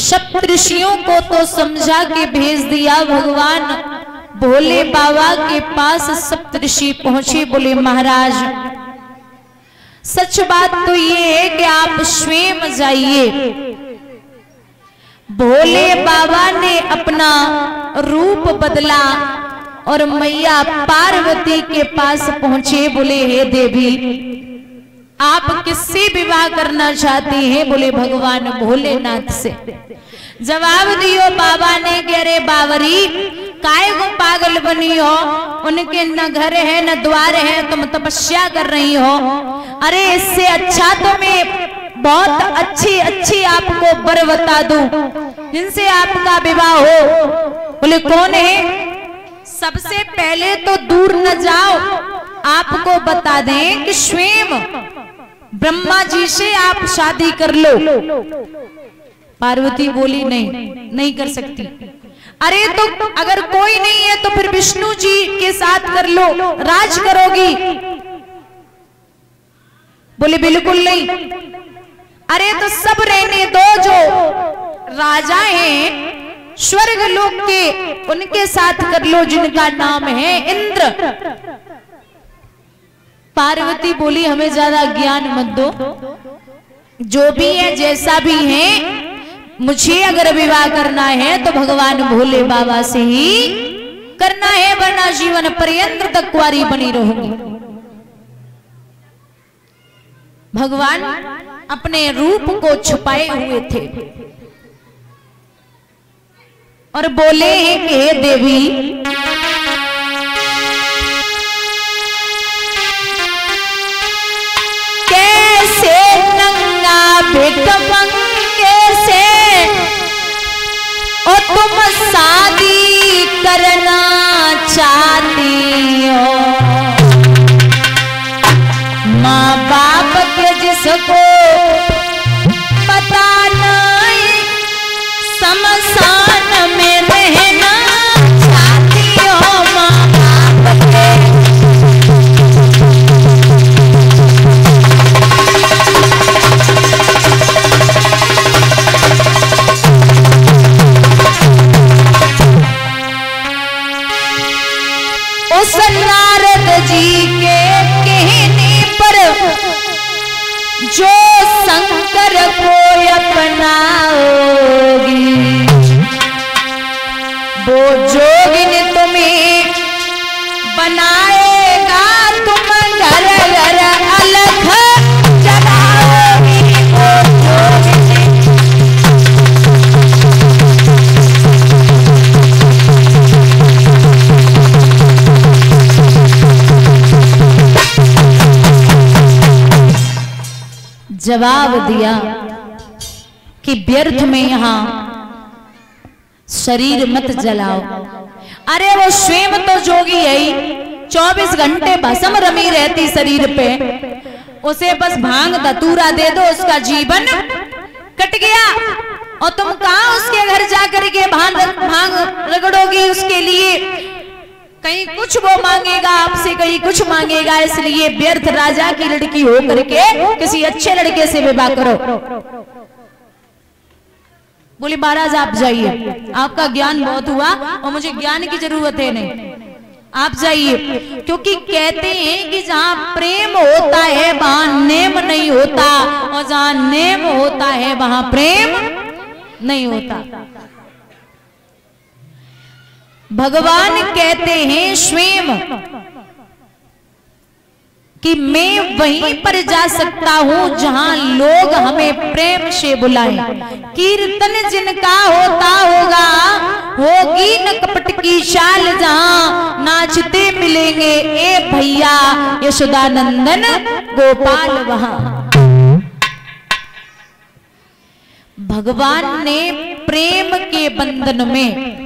सप्तऋषियों को तो समझा के भेज दिया। भगवान भोले बाबा के पास सप्तऋषि पहुंचे, बोले महाराज सच बात तो ये है कि आप स्वयं जाइए। भोले बाबा ने अपना रूप बदला और मैया पार्वती के पास पहुंचे। बोले हे देवी, आप किससे विवाह करना चाहती हैं? बोले भगवान भोलेनाथ से। जवाब दियो बाबा ने कि अरे बावरी, काय को पागल बनी हो? उनके न घर है न द्वार है, तुम तपस्या कर रही हो। अरे इससे अच्छा तो मैं बहुत अच्छी अच्छी आपको वर बता दूं जिनसे आपका विवाह हो। बोले कौन है? सबसे पहले तो दूर न जाओ, आपको बता दें कि स्वयं ब्रह्मा जी से आप शादी कर लो। पार्वती बोली नहीं कर सकती। अरे तो अगर कोई नहीं है तो फिर विष्णु जी के साथ कर लो, राज करोगी। बोले बिल्कुल नहीं। अरे तो सब रहने दो, जो राजा हैं स्वर्ग लोक के उनके साथ कर लो, जिनका नाम है इंद्र। पार्वती बोली हमें ज्यादा ज्ञान मत दो, जो भी है जैसा भी है, मुझे अगर विवाह करना है तो भगवान भोले बाबा से ही करना है, वरना जीवन पर्यंत तक कुंवारी बनी रहूंगी। भगवान अपने रूप को छुपाए हुए थे और बोले कि हे देवी, कैसे नंगा भिखमंग कैसे और तुम शादी करना चाहती हो? माँ बाप के जिसको पता नहीं शमशान में रहना चाहती हो। माँ बाप के उस नारद जी के कहने पर जो शंकर को अपनाओगी, वो जोगिन तुम्हें बनाएगा, तुम घर घर अलग जलाओगी। वो जोगिन जवाब दिया कि व्यर्थ में यहां शरीर मत जलाओ। अरे वो स्वयं तो जोगी है ही, 24 घंटे भस्म रमी रहती शरीर पे, उसे बस भांग धतूरा दे दो, उसका जीवन कट गया। और तुम कहां उसके घर जाकर के भांग रगड़ोगी? उसके लिए कहीं कुछ वो मांगेगा आपसे, कहीं कुछ मांगेगा, इसलिए व्यर्थ राजा की लड़की हो करके किसी अच्छे लड़के से विवाह करो। बोली महाराज आप जाइए, आपका ज्ञान बहुत हुआ और मुझे ज्ञान की जरूरत है नहीं, आप जाइए। क्योंकि कहते हैं कि जहां प्रेम होता है वहां नेम नहीं होता, और जहां नेम होता है वहां प्रेम नहीं होता। भगवान कहते हैं स्वयं कि मैं वहीं पर जा सकता हूं जहां लोग हमें प्रेम से बुलाएं। कीर्तन जिनका होता होगा, होगी न कपट की चाल, जहां नाचते मिलेंगे ए भैया यशोदानंदन गोपाल वहां। भगवान ने प्रेम के बंधन में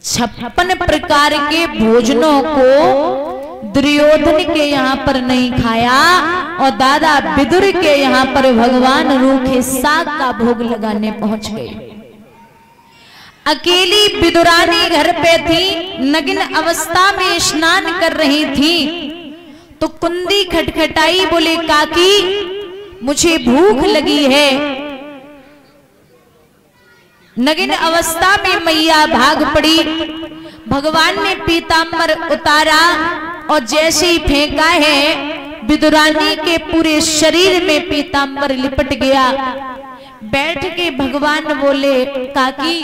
56 प्रकार के भोजनों को दुर्योधन के यहाँ पर नहीं खाया, और दादा विदुर के यहाँ पर भगवान रूखे साग का भोग लगाने पहुंच गए। अकेली विदुरानी घर पे थी, नग्न अवस्था में स्नान कर रही थी, तो कुंदी खटखटाई, बोले काकी मुझे भूख लगी है, नगिन अवस्था में मैया भाग पड़ी। भगवान ने पीतांबर उतारा और जैसे ही फेंका है विदुरानी के पूरे शरीर में पीतांबर लिपट गया। बैठ के भगवान बोले, काकी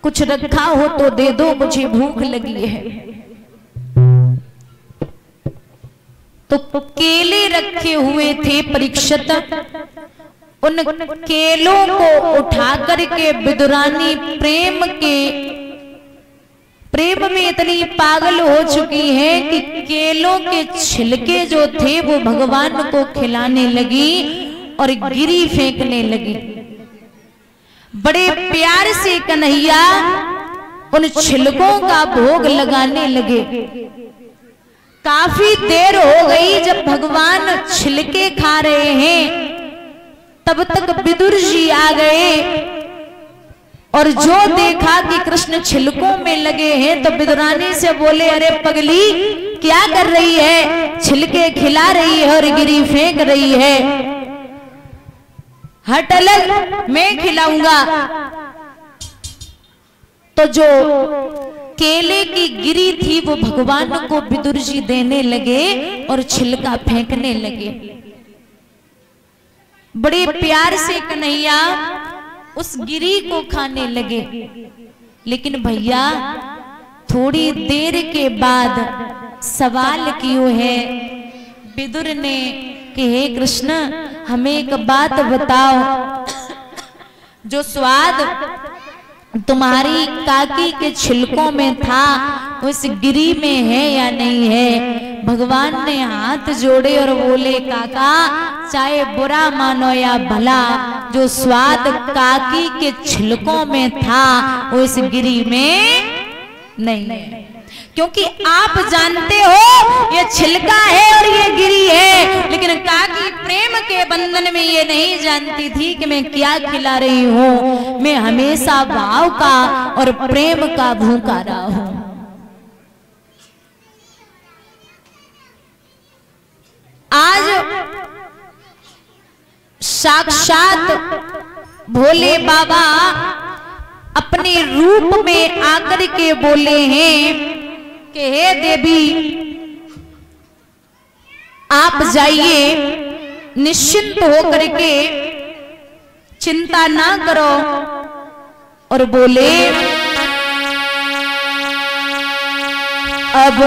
कुछ रखा हो तो दे दो, मुझे भूख लगी है। तो केले रखे हुए थे परीक्षित, उन केलों को उठा करके विदुरानी प्रेम में इतनी पागल हो चुकी है कि केलों के छिलके जो थे वो भगवान को खिलाने लगी और गिरी फेंकने लगी। बड़े प्यार से कन्हैया उन छिलकों का भोग लगाने लगे। काफी देर हो गई जब भगवान छिलके खा रहे हैं, तब तक विदुर जी आ गए और जो देखा कि कृष्ण छिलकों में लगे हैं तो विदुरानी से बोले, अरे पगली क्या कर रही है, छिलके खिला रही है और गिरी फेंक रही है, हट अलग, मैं खिलाऊंगा। तो जो केले की गिरी थी वो भगवान को विदुर जी देने लगे और छिलका फेंकने लगे। बड़े प्यार से कन्हैया उस गिरी को खाने लगे। लेकिन भैया थोड़ी देर के बाद सवाल क्यों है विदुर ने कि हे कृष्ण हमें एक बात बताओ, जो स्वाद तुम्हारी काकी के छिलकों में था उस गिरी में है या नहीं है। भगवान ने हाथ जोड़े और बोले, काका चाहे बुरा मानो या भला, जो स्वाद काकी के छिलकों में था वो इस गिरी में नहीं है। क्योंकि आप जानते हो ये छिलका है और ये गिरी है, लेकिन काकी प्रेम के बंधन में ये नहीं जानती थी कि मैं क्या खिला रही हूँ। मैं हमेशा भाव का और प्रेम का भूखा रहा हूं। आज साक्षात भोले बाबा अपने रूप में आकर के बोले हैं कि हे देवी आप जाइए, निश्चिंत होकर के चिंता ना करो। और बोले अब